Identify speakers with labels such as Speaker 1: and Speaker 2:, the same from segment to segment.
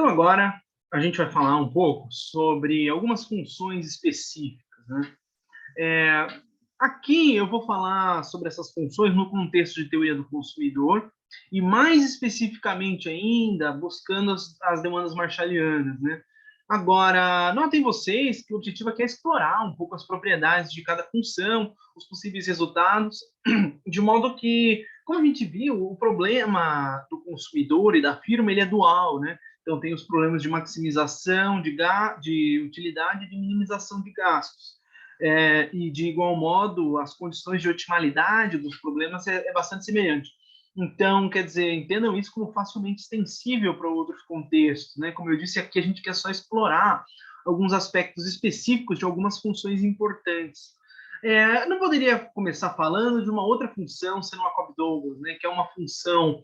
Speaker 1: Então, agora a gente vai falar um pouco sobre algumas funções específicas, né? É, Aqui eu vou falar sobre essas funções no contexto de teoria do consumidor e, mais especificamente ainda, buscando as demandas marshallianas, né? Agora, notem vocês que o objetivo aqui é explorar um pouco as propriedades de cada função, os possíveis resultados, de modo que, como a gente viu, o problema do consumidor e da firma ele é dual, né? Então, tem os problemas de maximização de utilidade e de minimização de gastos. E, de igual modo, as condições de otimalidade dos problemas é bastante semelhante. Então, quer dizer, entendam isso como facilmente extensível para outros contextos, né? Como eu disse aqui, a gente quer só explorar alguns aspectos específicos de algumas funções importantes. Não poderia começar falando de uma outra função, sendo a Cobb-Douglas, né? Que é uma função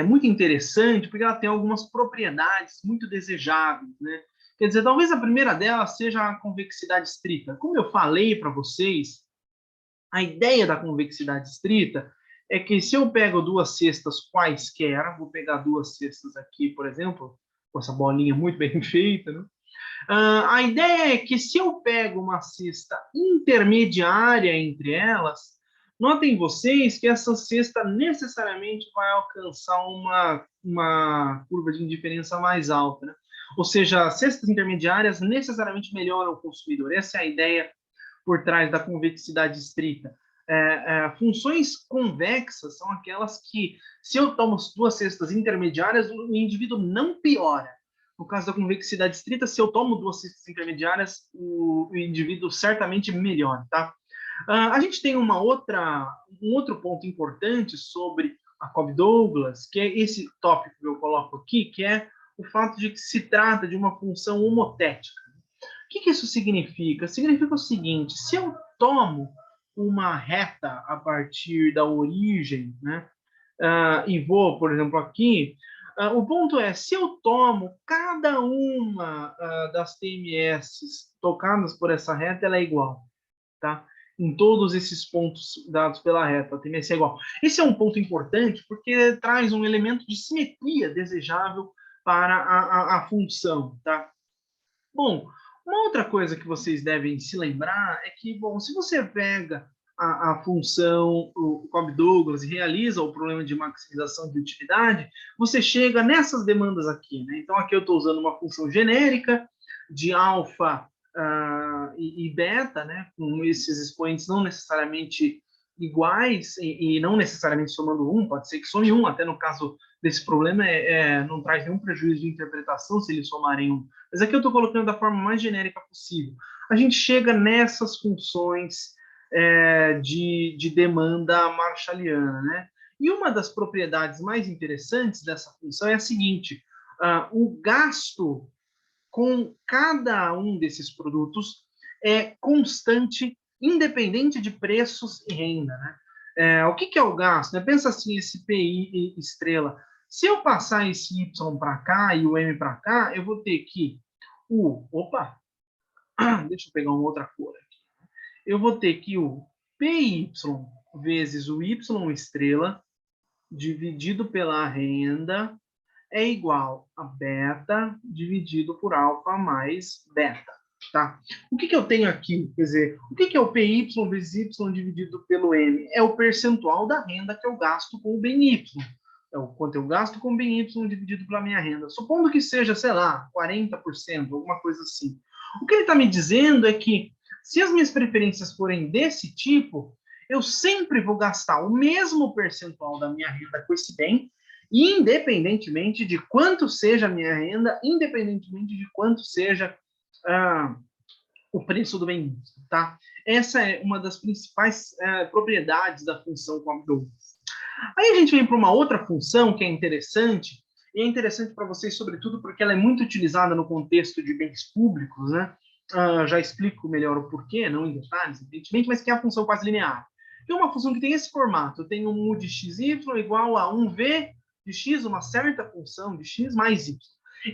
Speaker 1: muito interessante, porque ela tem algumas propriedades muito desejáveis, né? Quer dizer, talvez a primeira delas seja a convexidade estrita. Como eu falei para vocês, a ideia da convexidade estrita é que se eu pego duas cestas quaisquer, vou pegar duas cestas aqui, por exemplo, com essa bolinha muito bem feita, né? A ideia é que se eu pego uma cesta intermediária entre elas, notem vocês que essa cesta necessariamente vai alcançar uma curva de indiferença mais alta, né? Ou seja, cestas intermediárias necessariamente melhoram o consumidor. Essa é a ideia por trás da convexidade estrita. Funções convexas são aquelas que, se eu tomo duas cestas intermediárias, o indivíduo não piora. No caso da convexidade estrita, se eu tomo duas cestas intermediárias, o indivíduo certamente melhora, tá? A gente tem um outro ponto importante sobre a Cobb-Douglas, que é esse tópico que eu coloco aqui, que é o fato de que se trata de uma função homotética. O que isso significa? Significa o seguinte: se eu tomo uma reta a partir da origem, né, e vou, por exemplo, aqui, o ponto é, se eu tomo cada uma das TMS tocadas por essa reta, ela é igual, tá? Em todos esses pontos dados pela reta, a TMS é igual. Esse é um ponto importante porque traz um elemento de simetria desejável para a função, tá? Bom, uma outra coisa que vocês devem se lembrar é que, bom, se você pega a função o Cobb-Douglas e realiza o problema de maximização de utilidade, você chega nessas demandas aqui, né? Então, aqui eu estou usando uma função genérica de alfa e beta, né? Com esses expoentes não necessariamente iguais e não necessariamente somando um, pode ser que some um, até no caso desse problema não traz nenhum prejuízo de interpretação se eles somarem um. Mas aqui eu estou colocando da forma mais genérica possível. A gente chega nessas funções de demanda marshalliana, né? E uma das propriedades mais interessantes dessa função é a seguinte: o gasto com cada um desses produtos é constante, independente de preços e renda, né? O que é o gasto? Né? Pensa assim, esse PI estrela. Se eu passar esse Y para cá e o M para cá, eu vou ter que opa, deixa eu pegar uma outra cor aqui. Eu vou ter que o PY vezes o Y estrela dividido pela renda é igual a beta dividido por alfa mais beta. Tá? O que eu tenho aqui? Quer dizer, o que é o PY vezes Y dividido pelo M? É o percentual da renda que eu gasto com o bem Y. É o quanto eu gasto com o bem Y dividido pela minha renda. Supondo que seja, sei lá, 40%, alguma coisa assim. O que ele está me dizendo é que, se as minhas preferências forem desse tipo, eu sempre vou gastar o mesmo percentual da minha renda com esse bem, independentemente de quanto seja a minha renda, independentemente de quanto seja o preço do bem, tá? Essa é uma das principais propriedades da função Cobb-Douglas. Aí a gente vem para uma outra função que é interessante, e é interessante para vocês, sobretudo, porque ela é muito utilizada no contexto de bens públicos, né? Já explico melhor o porquê, não em detalhes, evidentemente, mas que é a função quase linear. É uma função que tem esse formato, eu tenho um u de xy igual a 1v de x, uma certa função de x mais y.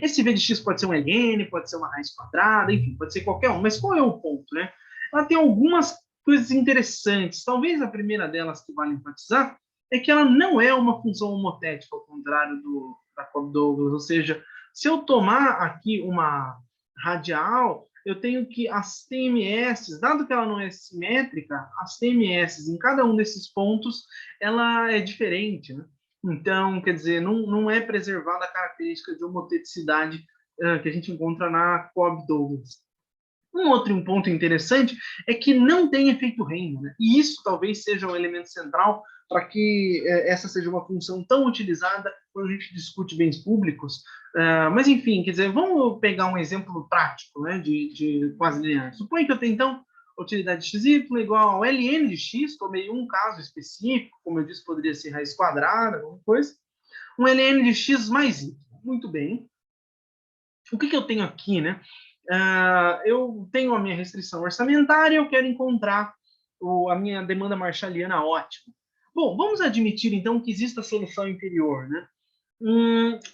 Speaker 1: Esse v de x pode ser um ln, pode ser uma raiz quadrada, enfim, pode ser qualquer um, mas qual é o ponto, né? Ela tem algumas coisas interessantes, talvez a primeira delas que vale enfatizar é que ela não é uma função homotética, ao contrário da Cobb-Douglas, ou seja, Se eu tomar aqui uma radial, eu tenho que as TMS, dado que ela não é simétrica, as TMS em cada um desses pontos, ela é diferente, né? Então, quer dizer, não é preservada a característica de homoteticidade que a gente encontra na Cobb-Douglas. Um outro ponto interessante é que não tem efeito renda, né? E isso talvez seja um elemento central para que essa seja uma função tão utilizada quando a gente discute bens públicos. Mas, enfim, quer dizer, vamos pegar um exemplo prático, né, de quase linear. Suponha que eu tenho, então, a utilidade de xy igual ao ln de x, tomei um caso específico, como eu disse, poderia ser raiz quadrada, alguma coisa, um ln de x mais y. Muito bem. O que eu tenho aqui, né? Eu tenho a minha restrição orçamentária, eu quero encontrar a minha demanda marshalliana ótima. Bom, vamos admitir, então, que exista a solução inferior, né?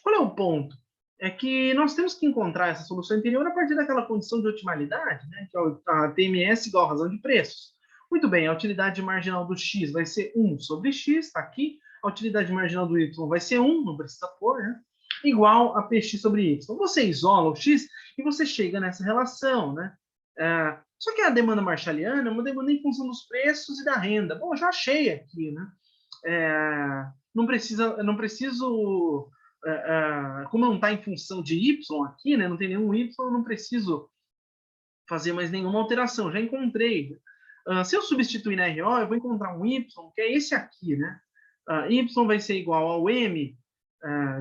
Speaker 1: Qual é o ponto? É que nós temos que encontrar essa solução inferior a partir daquela condição de otimalidade, né? Que é a TMS igual a razão de preços. Muito bem, a utilidade marginal do x vai ser 1 sobre x, está aqui. A utilidade marginal do y vai ser 1, não precisa pôr, né? Igual a px sobre y. Você isola o x e você chega nessa relação, né? Só que a demanda marshalliana é uma demanda em função dos preços e da renda. Bom, eu já achei aqui, né? Não preciso, como não está em função de y aqui, né? Não tem nenhum y, eu não preciso fazer mais nenhuma alteração. Já encontrei. Se eu substituir na RO, eu vou encontrar um y, que é esse aqui, né? Y vai ser igual ao m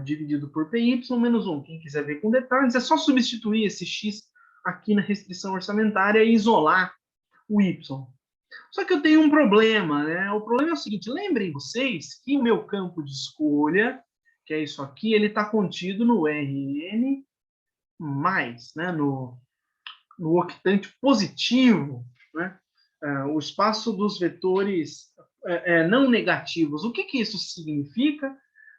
Speaker 1: dividido por py menos 1. Quem quiser ver com detalhes, é só substituir esse x aqui na restrição orçamentária e isolar o y. Só que eu tenho um problema, né? O problema é o seguinte, lembrem vocês que o meu campo de escolha, que é isso aqui, ele está contido no Rn+, né? no octante positivo, né? O espaço dos vetores não negativos. O que isso significa?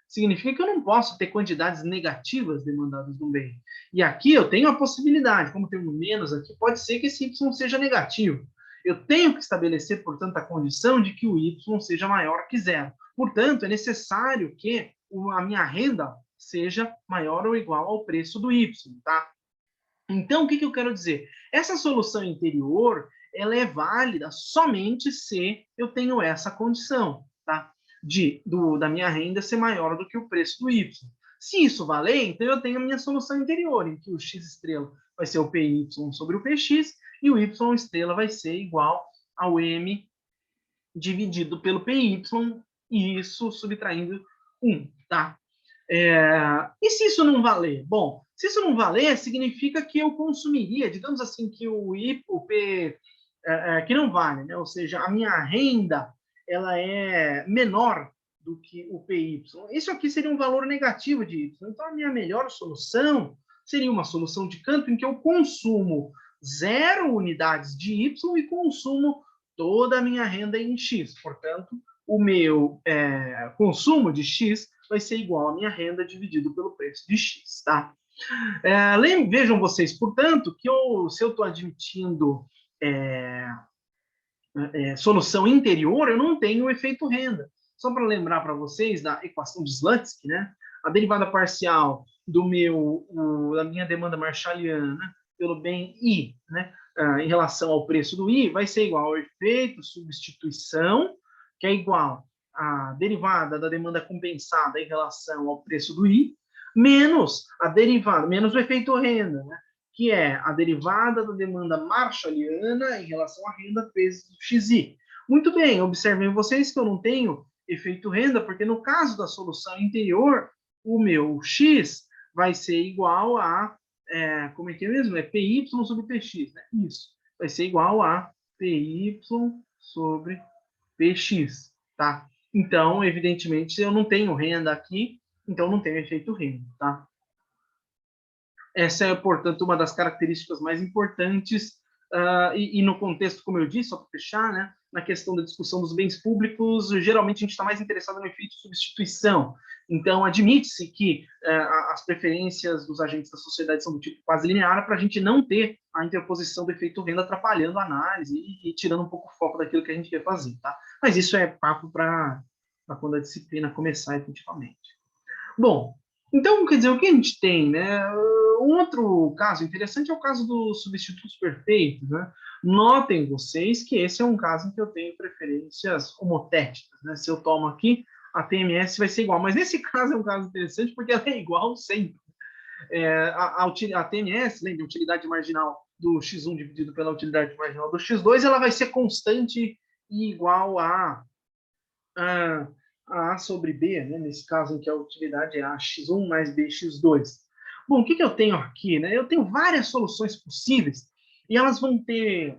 Speaker 1: Significa que eu não posso ter quantidades negativas demandadas no bem. E aqui eu tenho a possibilidade, como tem um menos aqui, pode ser que esse y seja negativo. Eu tenho que estabelecer, portanto, a condição de que o y seja maior que zero. Portanto, é necessário que a minha renda seja maior ou igual ao preço do y, tá? Então, o que eu quero dizer? Essa solução interior, ela é válida somente se eu tenho essa condição, tá? Da minha renda ser maior do que o preço do y. Se isso valer, então eu tenho a minha solução interior, em que o x estrela vai ser o py sobre o px e o y estrela vai ser igual ao m dividido pelo py, e isso subtraindo 1, tá? E se isso não valer? Bom, se isso não valer, significa que eu consumiria, digamos assim, que o P que não vale, né? Ou seja, a minha renda ela é menor do que o PY. Isso aqui seria um valor negativo de Y. Então, a minha melhor solução seria uma solução de canto em que eu consumo 0 unidades de Y e consumo toda a minha renda em X. Portanto, o meu consumo de X vai ser igual à minha renda dividido pelo preço de X, tá? Vejam vocês, portanto, que se eu estou admitindo solução interior, eu não tenho efeito renda. Só para lembrar para vocês da equação de Slutsky, né? A derivada parcial da minha demanda marshalliana pelo bem I, né? Em relação ao preço do I, vai ser igual ao efeito substituição, que é igual à derivada da demanda compensada em relação ao preço do I, menos a derivada, menos o efeito renda, né? Que é a derivada da demanda marshalliana em relação à renda vezes xi. Muito bem, observem vocês que eu não tenho efeito renda, porque no caso da solução interior, o meu x vai ser igual a, como é que é mesmo? É py sobre px, né? Isso, vai ser igual a py sobre px, tá? Então, evidentemente, eu não tenho renda aqui, então não tenho efeito renda, tá? Essa é, portanto, uma das características mais importantes e no contexto, como eu disse, só para fechar, né, na questão da discussão dos bens públicos, geralmente a gente está mais interessado no efeito de substituição. Então, admite-se que as preferências dos agentes da sociedade são do tipo quase linear para a gente não ter a interposição do efeito renda atrapalhando a análise e tirando um pouco o foco daquilo que a gente quer fazer, tá? Mas isso é papo para quando a disciplina começar efetivamente. Bom, Então, quer dizer, o que a gente tem, né? Um outro caso interessante é o caso dos substitutos perfeitos, né? Notem vocês que esse é um caso em que eu tenho preferências homotéticas, né? Se eu tomo aqui, a TMS vai ser igual. Mas nesse caso é um caso interessante porque ela é igual sempre. A TMS, lembra, a utilidade marginal do x1 dividido pela utilidade marginal do x2, ela vai ser constante e igual a a sobre B, né? Nesse caso em que a utilidade é AX1 mais BX2. Bom, o que, que eu tenho aqui? Né? Eu tenho várias soluções possíveis e elas vão ter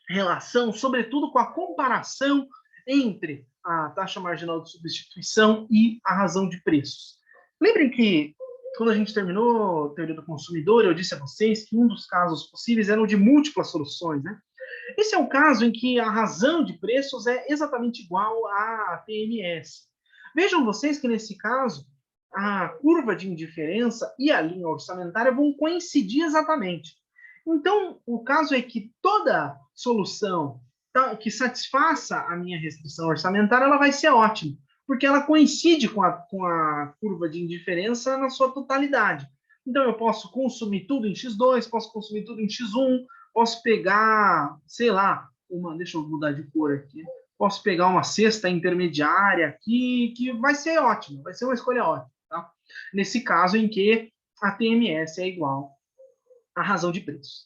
Speaker 1: relação, sobretudo, com a comparação entre a taxa marginal de substituição e a razão de preços. Lembrem que, quando a gente terminou a teoria do consumidor, eu disse a vocês que um dos casos possíveis era o de múltiplas soluções, né? Esse é o caso em que a razão de preços é exatamente igual à TMS. Vejam vocês que, nesse caso, a curva de indiferença e a linha orçamentária vão coincidir exatamente. Então, o caso é que toda solução que satisfaça a minha restrição orçamentária, ela vai ser ótima, porque ela coincide com a curva de indiferença na sua totalidade. Então, eu posso consumir tudo em X2, posso consumir tudo em X1, posso pegar, sei lá, deixa eu mudar de cor aqui, posso pegar uma cesta intermediária aqui, que vai ser ótimo, vai ser uma escolha ótima, tá? Nesse caso em que a TMS é igual à razão de preços.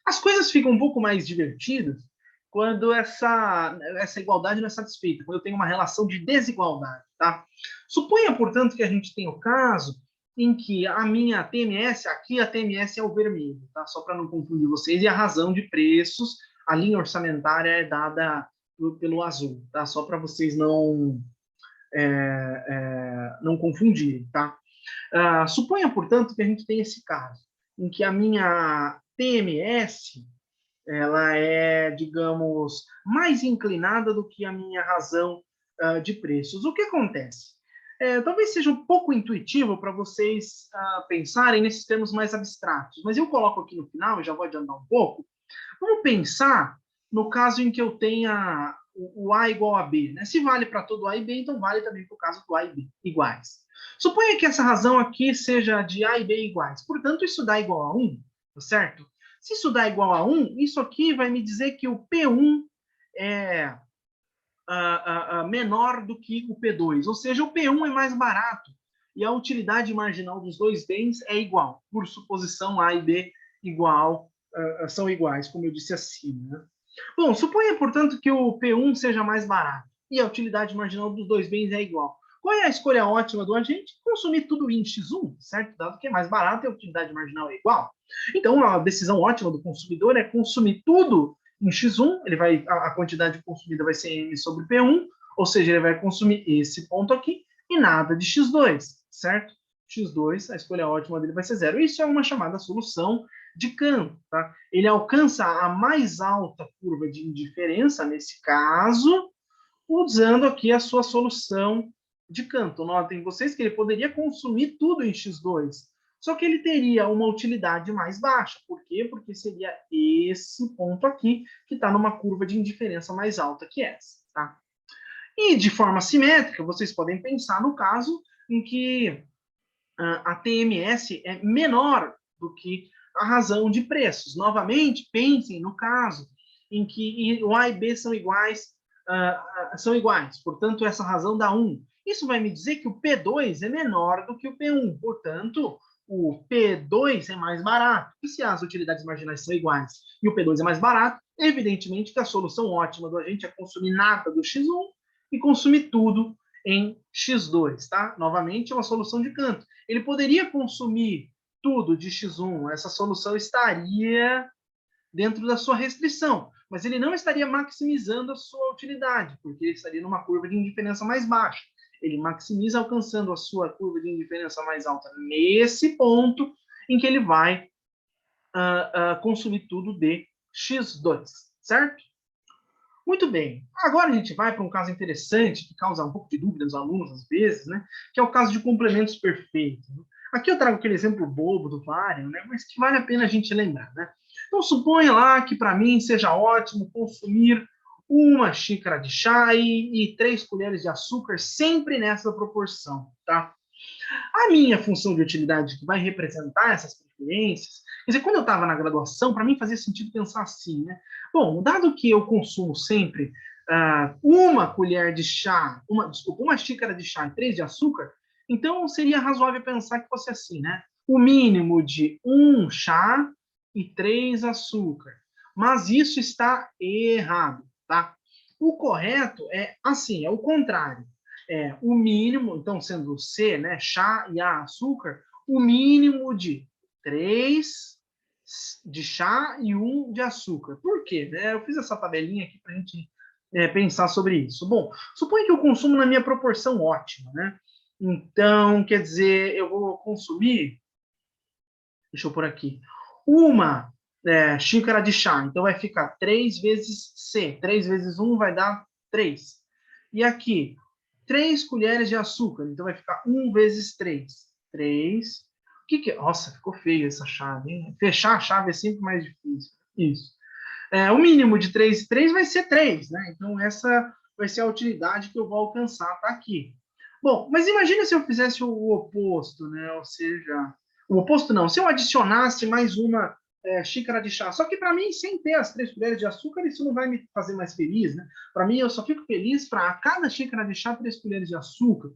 Speaker 1: As coisas ficam um pouco mais divertidas quando essa igualdade não é satisfeita, quando eu tenho uma relação de desigualdade, tá? Suponha, portanto, que a gente tem o caso em que a minha TMS, aqui a TMS é o vermelho, tá? Só para não confundir vocês, e a razão de preços, a linha orçamentária é dada pelo azul, tá? Só para vocês não confundirem, tá? Suponha, portanto, que a gente tem esse caso, em que a minha TMS ela é, digamos, mais inclinada do que a minha razão de preços. O que acontece? Talvez seja um pouco intuitivo para vocês pensarem nesses termos mais abstratos, mas eu coloco aqui no final, e já vou adiantar um pouco. Vamos pensar no caso em que eu tenha o A igual a B. Né? Se vale para todo A e B, então vale também para o caso do A e B iguais. Suponha que essa razão aqui seja de A e B iguais. Portanto, isso dá igual a 1, tá certo? Se isso dá igual a 1, isso aqui vai me dizer que o P1 é menor do que o P2. Ou seja, o P1 é mais barato. E a utilidade marginal dos dois bens é igual. Por suposição, A e B são iguais, como eu disse acima. Né? Bom, suponha, portanto, que o P1 seja mais barato e a utilidade marginal dos dois bens é igual. Qual é a escolha ótima do agente? Consumir tudo em X1, certo? Dado que é mais barato e a utilidade marginal é igual. Então, a decisão ótima do consumidor é consumir tudo em X1, a quantidade consumida vai ser M sobre P1, ou seja, ele vai consumir esse ponto aqui e nada de X2, certo? X2, a escolha ótima dele vai ser zero. Isso é uma chamada solução de Cantor. Tá? Ele alcança a mais alta curva de indiferença, nesse caso, usando aqui a sua solução de Cantor. Notem vocês que ele poderia consumir tudo em X2, só que ele teria uma utilidade mais baixa. Por quê? Porque seria esse ponto aqui que está numa curva de indiferença mais alta que essa. Tá? E de forma simétrica, vocês podem pensar no caso em que a TMS é menor do que a razão de preços. Novamente, pensem no caso em que o A e B são iguais, portanto, essa razão dá 1. Isso vai me dizer que o P2 é menor do que o P1, portanto, o P2 é mais barato. E se as utilidades marginais são iguais e o P2 é mais barato, evidentemente que a solução ótima do agente é consumir nada do X1 e consumir tudo em X2, tá? Novamente, é uma solução de Cantor. Ele poderia consumir tudo de X1, essa solução estaria dentro da sua restrição, mas ele não estaria maximizando a sua utilidade, porque ele estaria numa curva de indiferença mais baixa. Ele maximiza alcançando a sua curva de indiferença mais alta nesse ponto em que ele vai consumir tudo de X2, certo? Muito bem. Agora a gente vai para um caso interessante que causa um pouco de dúvida nos alunos às vezes, né? Que é o caso de complementos perfeitos. Aqui eu trago aquele exemplo bobo do Varian, né? Mas que vale a pena a gente lembrar, né? Então suponha lá que para mim seja ótimo consumir uma xícara de chá e 3 colheres de açúcar sempre nessa proporção, tá? A minha função de utilidade, que vai representar essas preferências, quer dizer, quando eu estava na graduação, para mim fazia sentido pensar assim, né? Bom, dado que eu consumo sempre uma colher de chá, uma xícara de chá e 3 de açúcar, então seria razoável pensar que fosse assim, né? O mínimo de 1 chá e 3 açúcar. Mas isso está errado, tá? O correto é assim, é o contrário. É o mínimo, então sendo C, né, chá e A, açúcar, o mínimo de 3 de chá e 1 de açúcar. Por quê? Eu fiz essa tabelinha aqui para a gente pensar sobre isso. Bom, suponha que eu consumo na minha proporção ótima, né? Então, quer dizer, eu vou consumir, deixa eu pôr aqui, uma xícara de chá. Então, vai ficar 3 vezes C. 3 vezes 1 vai dar 3. E aqui, 3 colheres de açúcar. Então, vai ficar 1 vezes 3. 3. O que é? Nossa, ficou feio essa chave, hein? Fechar a chave é sempre mais difícil. Isso. O mínimo de 3 e 3 vai ser 3, né? Então, essa vai ser a utilidade que eu vou alcançar, tá aqui. Bom, mas imagina se eu fizesse o oposto, né? Ou seja, o oposto não, se eu adicionasse mais uma xícara de chá. Só que para mim, sem ter as 3 colheres de açúcar, isso não vai me fazer mais feliz, né? Para mim, eu só fico feliz para a cada xícara de chá 3 colheres de açúcar.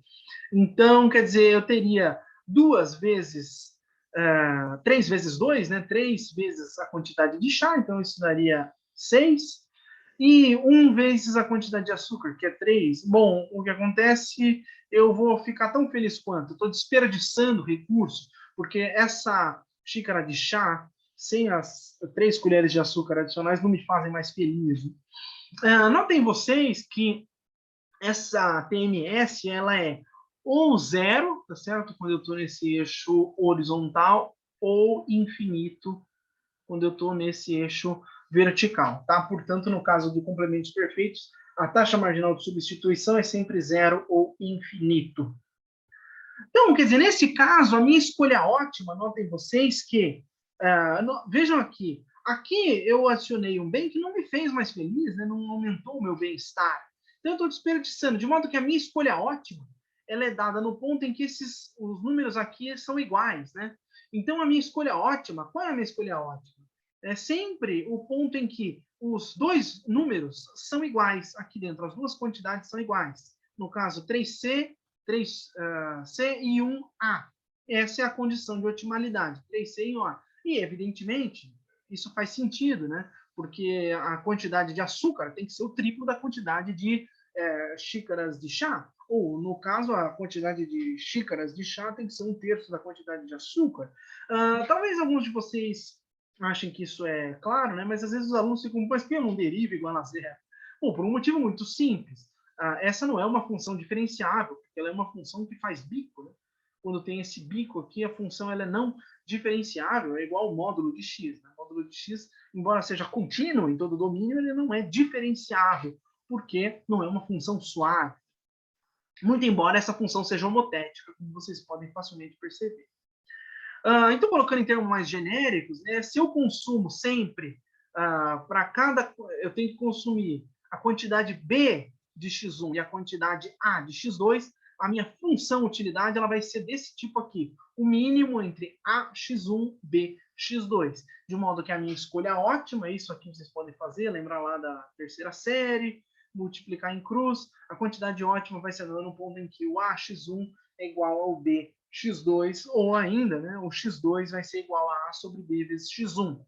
Speaker 1: Então, quer dizer, eu teria 2 vezes 3 vezes 2, né? 3 vezes a quantidade de chá, então isso daria 6. E 1 vezes a quantidade de açúcar, que é 3. Bom, o que acontece, eu vou ficar tão feliz quanto. Estou desperdiçando recurso, porque essa xícara de chá, sem as 3 colheres de açúcar adicionais, não me fazem mais feliz. Notem vocês que essa TMS, ela é ou zero, tá certo? Quando eu estou nesse eixo horizontal, ou infinito, quando eu estou nesse eixo vertical, tá? Portanto, no caso de complementos perfeitos, a taxa marginal de substituição é sempre zero ou infinito. Então, quer dizer, nesse caso, a minha escolha ótima, notem vocês que, vejam aqui, aqui eu acionei um bem que não me fez mais feliz, né? Não aumentou o meu bem-estar. Então, eu estou desperdiçando, de modo que a minha escolha ótima, ela é dada no ponto em que os números aqui são iguais, né? Então, a minha escolha ótima, qual é a minha escolha ótima? É sempre o ponto em que os dois números são iguais aqui dentro, as duas quantidades são iguais. No caso, 3C 3C e 1A. Essa é a condição de otimalidade, 3C e 1A. E, evidentemente, isso faz sentido, né? Porque a quantidade de açúcar tem que ser o triplo da quantidade de xícaras de chá. Ou, no caso, a quantidade de xícaras de chá tem que ser 1/3 da quantidade de açúcar. Talvez alguns de vocês achem que isso é claro, né? Mas às vezes os alunos ficam, mas que eu não derivo igual a zero? Bom, por um motivo muito simples. Essa não é uma função diferenciável, porque ela é uma função que faz bico, né? Quando tem esse bico aqui, a função ela é não diferenciável, é igual ao módulo de x. Né? O módulo de x, embora seja contínuo em todo o domínio, ele não é diferenciável, porque não é uma função suave. Muito embora essa função seja homotética, como vocês podem facilmente perceber. Então, colocando em termos mais genéricos, né, se eu consumo sempre, para cada, eu tenho que consumir a quantidade B de x1 e a quantidade A de x2, a minha função utilidade ela vai ser desse tipo aqui, o mínimo entre A, x1, B, x2, de modo que a minha escolha ótima, isso aqui vocês podem fazer, lembrar lá da terceira série, multiplicar em cruz, a quantidade ótima vai ser dada no ponto em que o A, x1 é igual ao B, x2, ou ainda, né, o x2 vai ser igual a A sobre B vezes x1.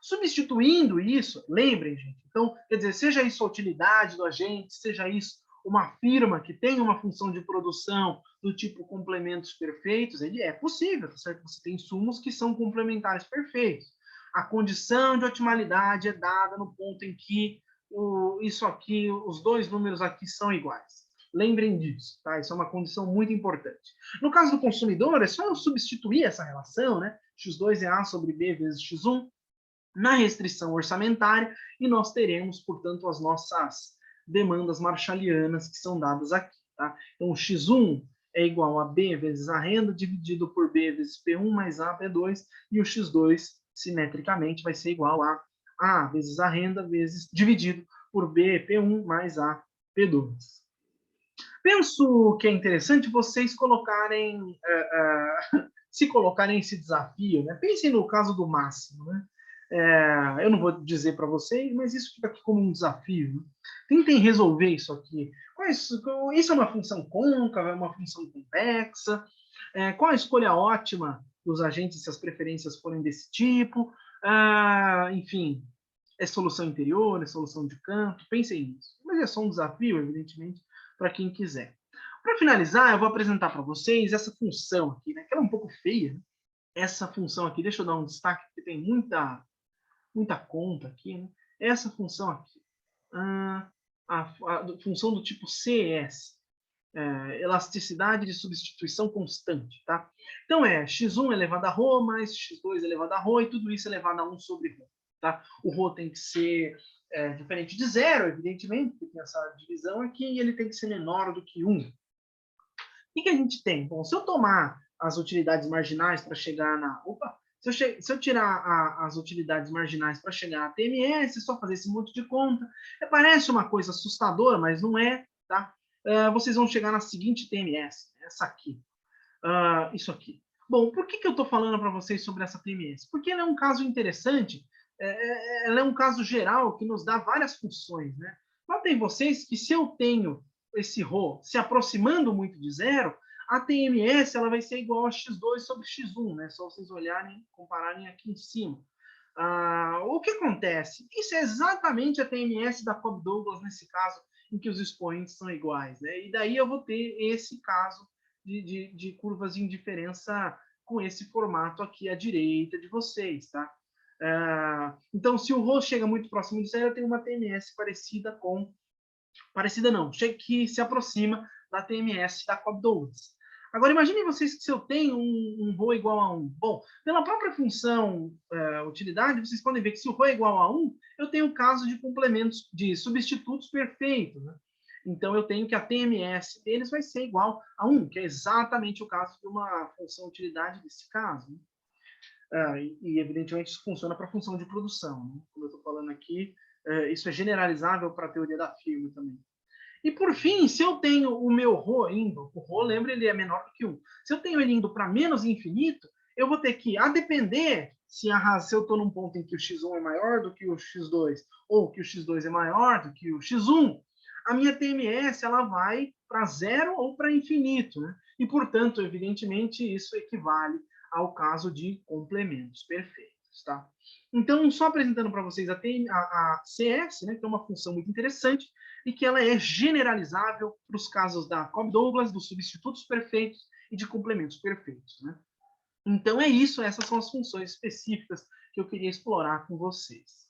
Speaker 1: Substituindo isso, lembrem, gente, então, quer dizer, seja isso a utilidade do agente, seja isso uma firma que tem uma função de produção do tipo complementos perfeitos, ele é possível, tá certo? Você tem insumos que são complementares perfeitos. A condição de otimalidade é dada no ponto em que isso aqui, os dois números aqui são iguais. Lembrem disso, tá? Isso é uma condição muito importante. No caso do consumidor, é só eu substituir essa relação, né? x2 é A sobre B vezes x1, na restrição orçamentária, e nós teremos, portanto, as nossas demandas marshallianas que são dadas aqui. Tá? Então, x1 é igual a B vezes a renda, dividido por B vezes P1 mais A, P2, e o x2, simetricamente, vai ser igual a vezes a renda, vezes dividido por B, P1 mais A, P2. Penso que é interessante vocês colocarem, se colocarem esse desafio, né? Pensem no caso do máximo, né? Eu não vou dizer para vocês, mas isso fica aqui como um desafio. Né? Tentem resolver isso aqui. Isso é uma função côncava, é uma função convexa? Qual a escolha ótima dos agentes se as preferências forem desse tipo? Enfim, é solução interior, é solução de canto? Pensem nisso. Mas é só um desafio, evidentemente, para quem quiser. Para finalizar, eu vou apresentar para vocês essa função aqui, né? Que ela é um pouco feia. Né? Essa função aqui, deixa eu dar um destaque, porque tem muita conta aqui, né? Essa função aqui, a função do tipo CS, elasticidade de substituição constante, tá? Então x1 elevado a ρ mais x2 elevado a ρ, e tudo isso elevado a 1 sobre ρ, tá? O ρ tem que ser diferente de zero, evidentemente, porque tem essa divisão aqui, e ele tem que ser menor do que 1. O que a gente tem? Bom, se eu tomar as utilidades marginais para chegar na... Opa! Se eu tirar as utilidades marginais para chegar na TMS, só fazer esse monte de conta, parece uma coisa assustadora, mas não é, tá? Vocês vão chegar na seguinte TMS, essa aqui. Isso aqui. Bom, por que eu estou falando para vocês sobre essa TMS? Porque ela é um caso interessante, ela é um caso geral que nos dá várias funções, né? Notem vocês que se eu tenho esse ρ se aproximando muito de zero, a TMS ela vai ser igual a x2 sobre x1, né? Só vocês olharem, compararem aqui em cima. O que acontece? Isso é exatamente a TMS da Cobb-Douglas nesse caso, em que os expoentes são iguais, né? E daí eu vou ter esse caso de curvas de indiferença com esse formato aqui à direita de vocês, tá? Então, se o ρ chega muito próximo de zero, eu tenho uma TMS parecida não, que se aproxima da TMS da Cobb-Douglas. Agora, imaginem vocês que se eu tenho um ρ igual a 1. Bom, pela própria função utilidade, vocês podem ver que se o ρ é igual a 1, eu tenho o caso de complementos, de substitutos perfeitos. Né? Então, eu tenho que a TMS deles vai ser igual a 1, que é exatamente o caso de uma função utilidade desse caso. Né? E, evidentemente, isso funciona para a função de produção. Né? Como eu estou falando aqui, isso é generalizável para a teoria da firma também. E, por fim, se eu tenho o meu ρ indo, o ρ, lembra, ele é menor do que 1. Se eu tenho ele indo para menos infinito, eu vou ter que, a depender se eu estou num ponto em que o x1 é maior do que o x2, ou que o x2 é maior do que o x1, a minha TMS ela vai para zero ou para infinito. Né? E, portanto, evidentemente, isso equivale ao caso de complementos perfeitos. Tá? Então, só apresentando para vocês a CS, né, que é uma função muito interessante, e que ela é generalizável para os casos da Cobb-Douglas, dos substitutos perfeitos e de complementos perfeitos. Né? Então é isso, essas são as funções específicas que eu queria explorar com vocês.